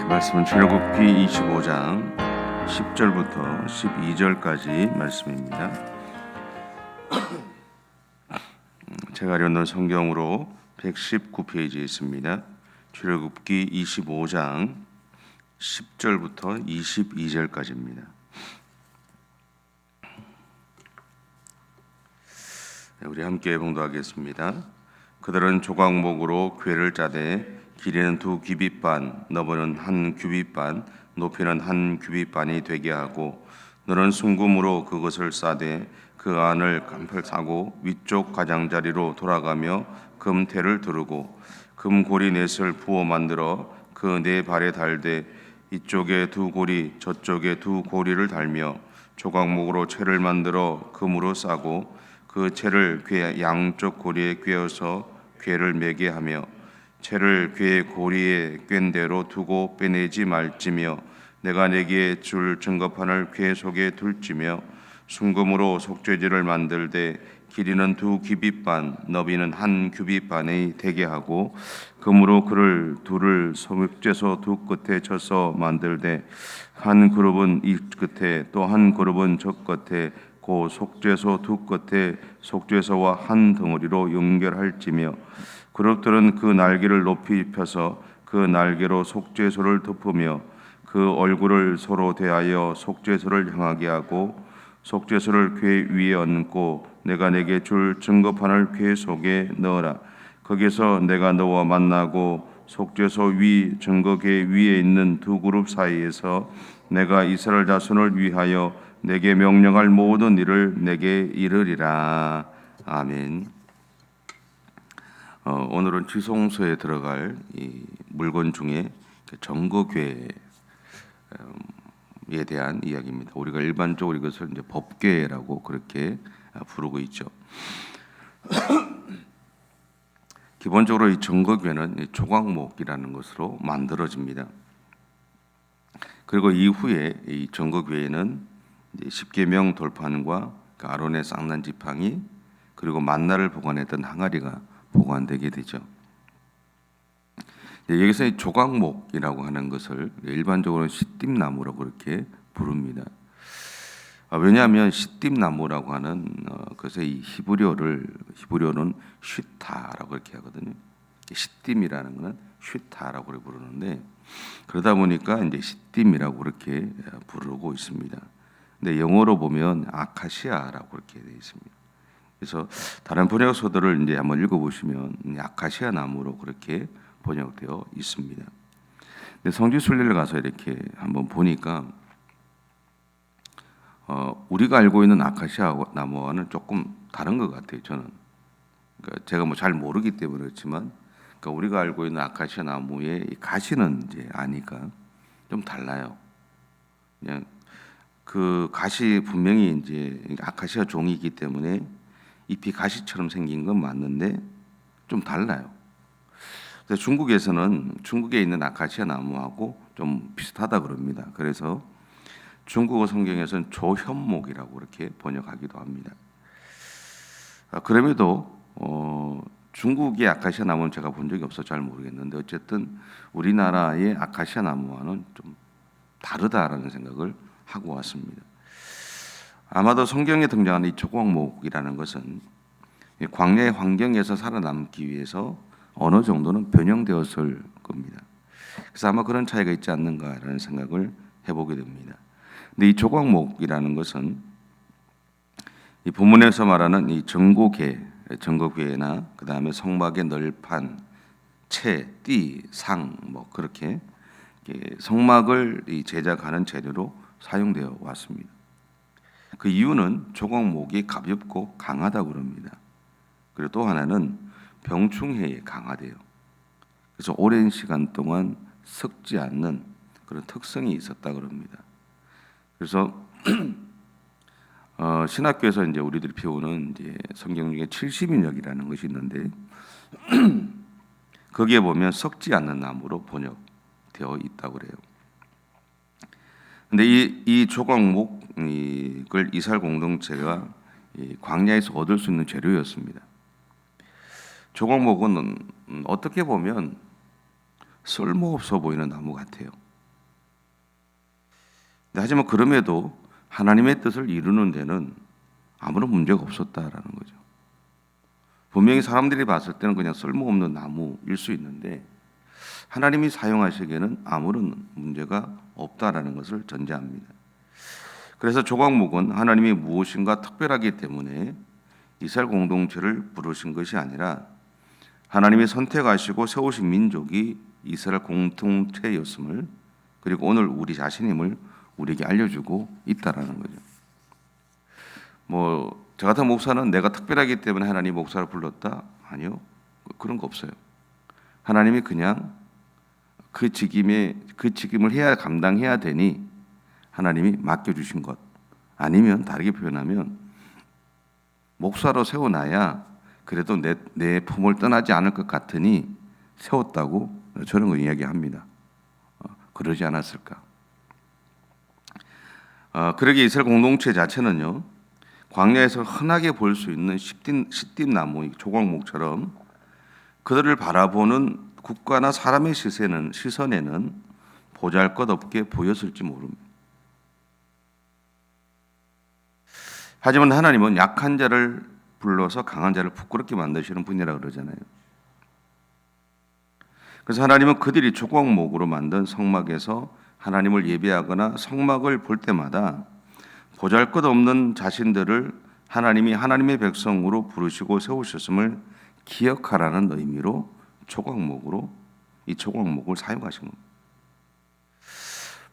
말씀은 출애굽기 25장 10절부터 12절까지 말씀입니다. 제가 읽는 성경으로 119페이지에 있습니다. 출애굽기 25장 10절부터 22절까지입니다. 우리 함께 봉독하겠습니다. 그들은 조각목으로 궤를 짜되 길이는 2규빗반, 너비는 1규빗반, 높이는 1규빗반이 되게 하고, 너는 순금으로 그것을 싸되 그 안을 깜팔 싸고 위쪽 가장자리로 돌아가며 금테를 두르고 금고리 넷을 부어 만들어 그 네 발에 달되 이쪽에 2고리 저쪽에 2고리를 달며 조각목으로 채를 만들어 금으로 싸고 그 채를 궤 양쪽 고리에 꿰어서 궤를 매게 하며 채를 궤 고리에 꿰인 대로 두고 빼내지 말지며 내가 내게 줄 증거판을 궤 속에 둘지며 순금으로 속죄제를 만들되 길이는 2규빗반 너비는 1규빗반이 되게 하고 금으로 그를 둘을 속죄소 두 끝에 쳐서 만들되 한 그룹은 이 끝에 또 한 그룹은 저 끝에 그 속죄소 두 끝에 속죄소와 한 덩어리로 연결할지며 그룹들은 그 날개를 높이 펴서 그 날개로 속죄소를 덮으며 그 얼굴을 서로 대하여 속죄소를 향하게 하고 속죄소를 궤 위에 얹고 내가 내게 줄 증거판을 궤 속에 넣어라. 거기서 내가 너와 만나고 속죄소 위 증거궤 위에 있는 두 그룹 사이에서 내가 이스라엘 자손을 위하여 내게 명령할 모든 일을 내게 이르리라. 아멘. 오늘은 지성소에 들어갈 이 물건 중에 정거궤에 대한 이야기입니다. 우리가 일반적으로 이것을 이제 법궤라고 그렇게 부르고 있죠. 기본적으로 이 정거궤는 조각목이라는 것으로 만들어집니다. 그리고 이후에 이 정거궤에는 십계명 돌판과 아론의 쌍난 지팡이 그리고 만나를 보관했던 항아리가 보관되게 되죠. 여기서 이 조각목이라고 하는 것을 일반적으로 시띠나무라고 그렇게 부릅니다. 왜냐하면 시띠나무라고 하는 그래서 이 히브리어는 슈타라고 그렇게 하거든요. 시띠이라는 것은 슈타라고 부르는데 그러다 보니까 이제 시띠이라고 그렇게 부르고 있습니다. 근데 영어로 보면 아카시아라고 그렇게 되어 있습니다. 그래서 다른 번역서들을 이제 한번 읽어보시면 아카시아 나무로 그렇게 번역되어 있습니다. 근데 성지순례를 가서 이렇게 한번 보니까 우리가 알고 있는 아카시아 나무와는 조금 다른 것 같아요. 저는 그러니까 제가 뭐 잘 모르기 때문에 그렇지만 그러니까 우리가 알고 있는 아카시아 나무의 가시는 이제 아니까 좀 달라요. 그냥 그 가시 분명히 이제 아카시아 종이기 때문에 잎이 가시처럼 생긴 건 맞는데 좀 달라요. 그래서 중국에 있는 아카시아 나무하고 좀 비슷하다 그럽니다. 그래서 중국어 성경에서는 조현목이라고 그렇게 번역하기도 합니다. 그럼에도 중국의 아카시아 나무는 제가 본 적이 없어서 잘 모르겠는데 어쨌든 우리나라의 아카시아 나무와는 좀 다르다라는 생각을 하고 왔습니다. 아마도 성경에 등장하는 이 조각목이라는 것은 광야의 환경에서 살아남기 위해서 어느 정도는 변형되었을 겁니다. 그래서 아마 그런 차이가 있지 않는가라는 생각을 해보게 됩니다. 근데 이 조각목이라는 것은 이 본문에서 말하는 이 정거궤나 그 다음에 성막의 널판, 채, 띠, 상 뭐 그렇게 성막을 제작하는 재료로 사용되어 왔습니다. 그 이유는 조각목이 가볍고 강하다고 그럽니다. 그리고 또 하나는 병충해에 강하대요. 그래서 오랜 시간 동안 썩지 않는 그런 특성이 있었다 그럽니다. 그래서 신학교에서 이제 우리들이 배우는 이제 성경 중에 70인역이라는 것이 있는데 거기에 보면 썩지 않는 나무로 번역되어 있다고 그래요. 근데 이 조각목을 이스라엘 공동체가 광야에서 얻을 수 있는 재료였습니다. 조각목은 어떻게 보면 쓸모없어 보이는 나무 같아요. 하지만 그럼에도 하나님의 뜻을 이루는 데는 아무런 문제가 없었다라는 거죠. 분명히 사람들이 봤을 때는 그냥 쓸모없는 나무일 수 있는데 하나님이 사용하시기에는 아무런 문제가 없다라는 것을 전제합니다. 그래서 조각목은 하나님이 무엇인가 특별하기 때문에 이스라엘 공동체를 부르신 것이 아니라 하나님이 선택하시고 세우신 민족이 이스라엘 공동체였음을, 그리고 오늘 우리 자신임을 우리에게 알려주고 있다라는 거죠. 저 같은 목사는 내가 특별하기 때문에 하나님 목사를 불렀다? 아니요. 그런 거 없어요. 하나님이 그냥 그 직임을 감당해야 되니 하나님이 맡겨주신 것. 아니면 다르게 표현하면 목사로 세워놔야 그래도 내 품을 떠나지 않을 것 같으니 세웠다고 저런 거 이야기합니다. 그러지 않았을까? 그러기에 이스라엘 공동체 자체는요, 광야에서 흔하게 볼 수 있는 시띠나무 조각목처럼 그들을 바라보는 국가나 사람의 시선에는 보잘것없게 보였을지 모릅니다. 하지만 하나님은 약한 자를 불러서 강한 자를 부끄럽게 만드시는 분이라고 그러잖아요. 그래서 하나님은 그들이 조각목으로 만든 성막에서 하나님을 예배하거나 성막을 볼 때마다 보잘것없는 자신들을 하나님이 하나님의 백성으로 부르시고 세우셨음을 기억하라는 의미로 이 조각목을 사용하신 겁니다.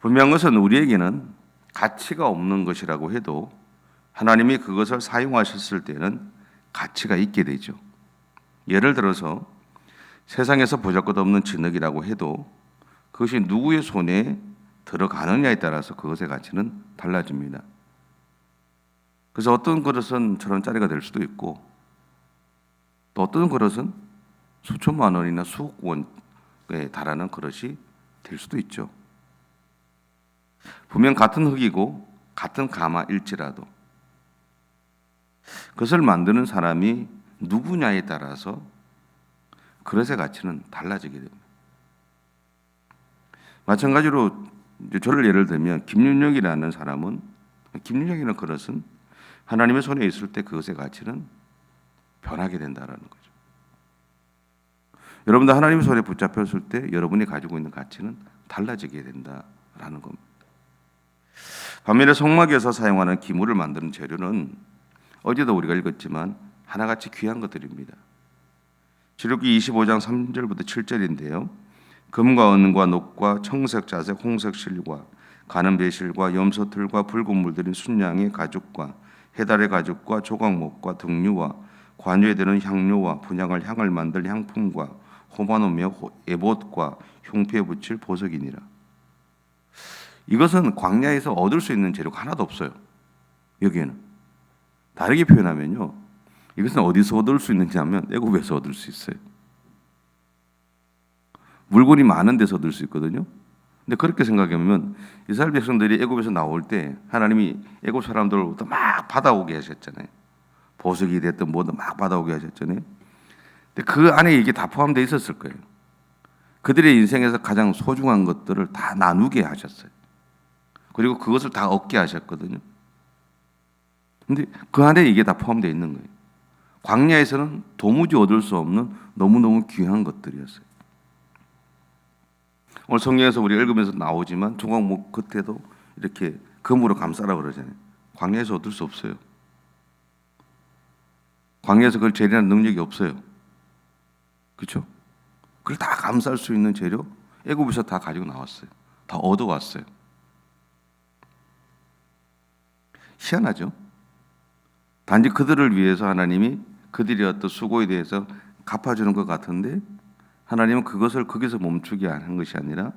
분명한 것은 우리에게는 가치가 없는 것이라고 해도 하나님이 그것을 사용하셨을 때는 가치가 있게 되죠. 예를 들어서 세상에서 보잘것없는 진흙이라고 해도 그것이 누구의 손에 들어가느냐에 따라서 그것의 가치는 달라집니다. 그래서 어떤 그릇은 저런 짜리가 될 수도 있고 또 어떤 그릇은 수천만 원이나 수억 원에 달하는 그릇이 될 수도 있죠. 분명 같은 흙이고 같은 가마일지라도 그것을 만드는 사람이 누구냐에 따라서 그릇의 가치는 달라지게 됩니다. 마찬가지로 저를 예를 들면 김윤혁이라는 그릇은 하나님의 손에 있을 때 그것의 가치는 변하게 된다라는 거죠. 여러분도 하나님의 손에 붙잡혔을 때 여러분이 가지고 있는 가치는 달라지게 된다라는 겁니다. 반면에 성막에서 사용하는 기물을 만드는 재료는 어제도 우리가 읽었지만 하나같이 귀한 것들입니다. 출애굽기 25장 3절부터 7절인데요. 금과 은과 녹과 청색 자색 홍색 실과 가는 배실과 염소틀과 붉은 물들인 순양의 가죽과 해달의 가죽과 조각목과 등류와 관유에 드는 향료와 분향할 향을 만들 향품과 호마노며 에봇과 흉패에 붙일 보석이니라. 이것은 광야에서 얻을 수 있는 재료가 하나도 없어요. 여기에는 다르게 표현하면요, 이것은 어디서 얻을 수 있는지 하면 애굽에서 얻을 수 있어요. 물건이 많은 데서 얻을 수 있거든요. 근데 그렇게 생각하면 이스라엘 백성들이 애굽에서 나올 때 하나님이 애굽 사람들로부터 막 받아오게 하셨잖아요. 보석이 됐든 뭐든 막 받아오게 하셨잖아요. 근데 그 안에 이게 다 포함되어 있었을 거예요. 그들의 인생에서 가장 소중한 것들을 다 나누게 하셨어요. 그리고 그것을 다 얻게 하셨거든요. 근데 그 안에 이게 다 포함되어 있는 거예요. 광야에서는 도무지 얻을 수 없는 너무너무 귀한 것들이었어요. 오늘 성경에서 우리 읽으면서 나오지만 조각목 겉에도 이렇게 금으로 감싸라 그러잖아요. 광야에서 얻을 수 없어요. 광야에서 그걸 재련하는 능력이 없어요. 그렇죠? 그걸 다 감쌀 수 있는 재료 애굽에서 다 가지고 나왔어요. 다 얻어왔어요. 희한하죠? 단지 그들을 위해서 하나님이 그들이 어떤 수고에 대해서 갚아주는 것 같은데 하나님은 그것을 거기서 멈추게 한 것이 아니라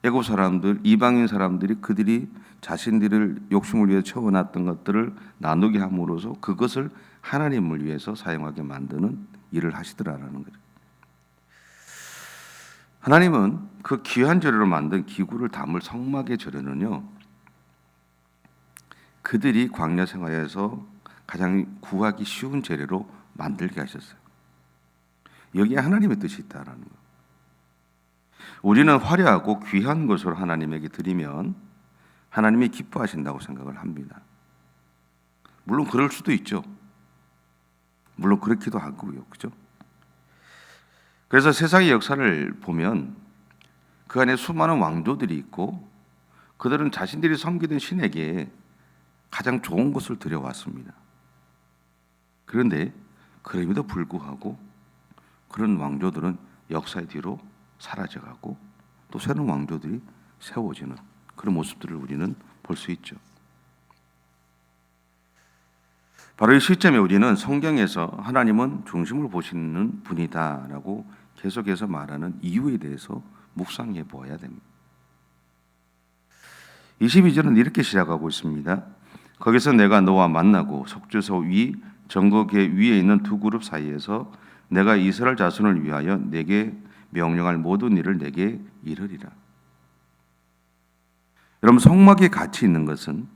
애굽 사람들, 이방인 사람들이 그들이 자신들을 욕심을 위해 채워놨던 것들을 나누게 함으로써 그것을 하나님을 위해서 사용하게 만드는 일을 하시더라라는 거죠. 하나님은 그 귀한 재료로 만든 기구를 담을 성막의 재료는요, 그들이 광야 생활에서 가장 구하기 쉬운 재료로 만들게 하셨어요. 여기에 하나님의 뜻이 있다라는 거예요. 우리는 화려하고 귀한 것으로 하나님에게 드리면 하나님이 기뻐하신다고 생각을 합니다. 물론 그럴 수도 있죠. 물론 그렇기도 하고요. 그죠? 그래서 세상의 역사를 보면 그 안에 수많은 왕조들이 있고 그들은 자신들이 섬기던 신에게 가장 좋은 것을 드려왔습니다. 그런데 그럼에도 불구하고 그런 왕조들은 역사의 뒤로 사라져가고 또 새로운 왕조들이 세워지는 그런 모습들을 우리는 볼 수 있죠. 바로 이 시점에 우리는 성경에서 하나님은 중심을 보시는 분이다라고 계속해서 말하는 이유에 대해서 묵상해 보아야 됩니다. 22절은 이렇게 시작하고 있습니다. 거기서 내가 너와 만나고 석주서 위 정거계 위에 있는 두 그룹 사이에서 내가 이스라엘 자손을 위하여 내게 명령할 모든 일을 내게 이르리라. 여러분, 성막에 갇혀 있는 것은,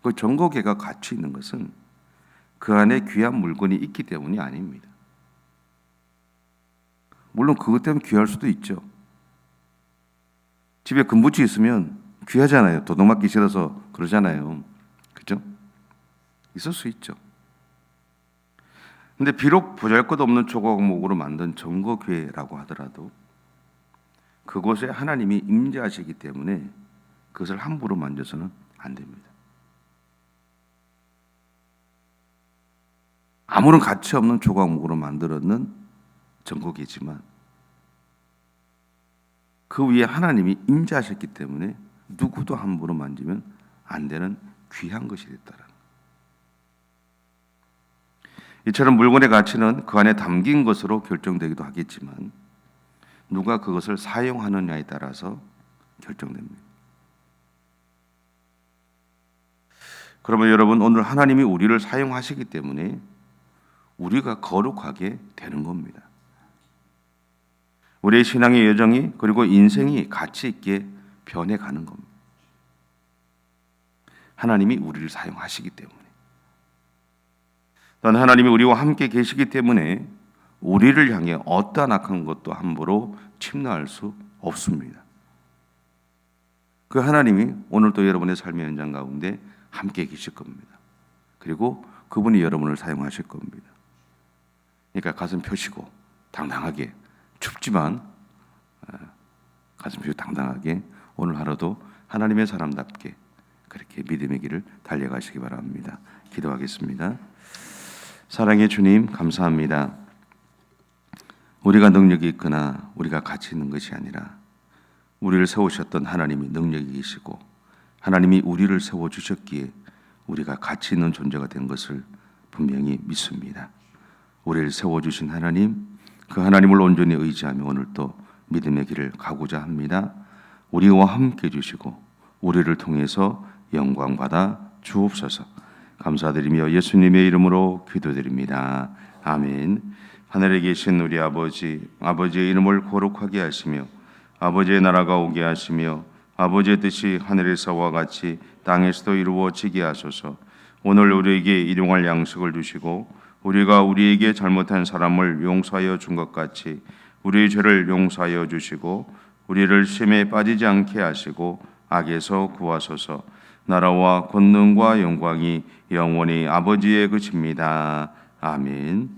그 정거계가 갇혀 있는 것은 그 안에 귀한 물건이 있기 때문이 아닙니다. 물론 그것 때문에 귀할 수도 있죠. 집에 금붙이 있으면 귀하잖아요. 도둑 맞기 싫어서 그러잖아요. 그죠? 있을 수 있죠. 근데 비록 보잘것없는 조각목으로 만든 정거궤라고 하더라도 그곳에 하나님이 임재하시기 때문에 그것을 함부로 만져서는 안 됩니다. 아무런 가치 없는 조각목으로 만들었는 정거궤지만 그 위에 하나님이 임재하셨기 때문에 누구도 함부로 만지면 안 되는 귀한 것이 됐다라는 거예요. 이처럼 물건의 가치는 그 안에 담긴 것으로 결정되기도 하겠지만 누가 그것을 사용하느냐에 따라서 결정됩니다. 그러면 여러분, 오늘 하나님이 우리를 사용하시기 때문에 우리가 거룩하게 되는 겁니다. 우리의 신앙의 여정이 그리고 인생이 가치 있게 변해가는 겁니다. 하나님이 우리를 사용하시기 때문에. 또한 하나님이 우리와 함께 계시기 때문에 우리를 향해 어떠한 악한 것도 함부로 침노할 수 없습니다. 그 하나님이 오늘도 여러분의 삶의 현장 가운데 함께 계실 겁니다. 그리고 그분이 여러분을 사용하실 겁니다. 그러니까 가슴 펴시고 당당하게, 춥지만 가슴 펴시고 당당하게 오늘 하루도 하나님의 사람답게 그렇게 믿음의 길을 달려가시기 바랍니다. 기도하겠습니다. 사랑의 주님, 감사합니다. 우리가 능력이 있거나 우리가 가치 있는 것이 아니라 우리를 세우셨던 하나님이 능력이 계시고 하나님이 우리를 세워주셨기에 우리가 가치 있는 존재가 된 것을 분명히 믿습니다. 우리를 세워주신 하나님, 그 하나님을 온전히 의지하며 오늘도 믿음의 길을 가고자 합니다. 우리와 함께 해주시고 우리를 통해서 영광 받아 주옵소서. 감사드리며 예수님의 이름으로 기도드립니다. 아멘. 하늘에 계신 우리 아버지, 아버지의 이름을 거룩하게 하시며 아버지의 나라가 오게 하시며 아버지의 뜻이 하늘에서와 같이 땅에서도 이루어지게 하소서. 오늘 우리에게 일용할 양식을 주시고 우리가 우리에게 잘못한 사람을 용서하여 준 것 같이 우리의 죄를 용서하여 주시고 우리를 시험에 빠지지 않게 하시고 악에서 구하소서. 나라와 권능과 영광이 영원히 아버지의 것입니다. 아멘.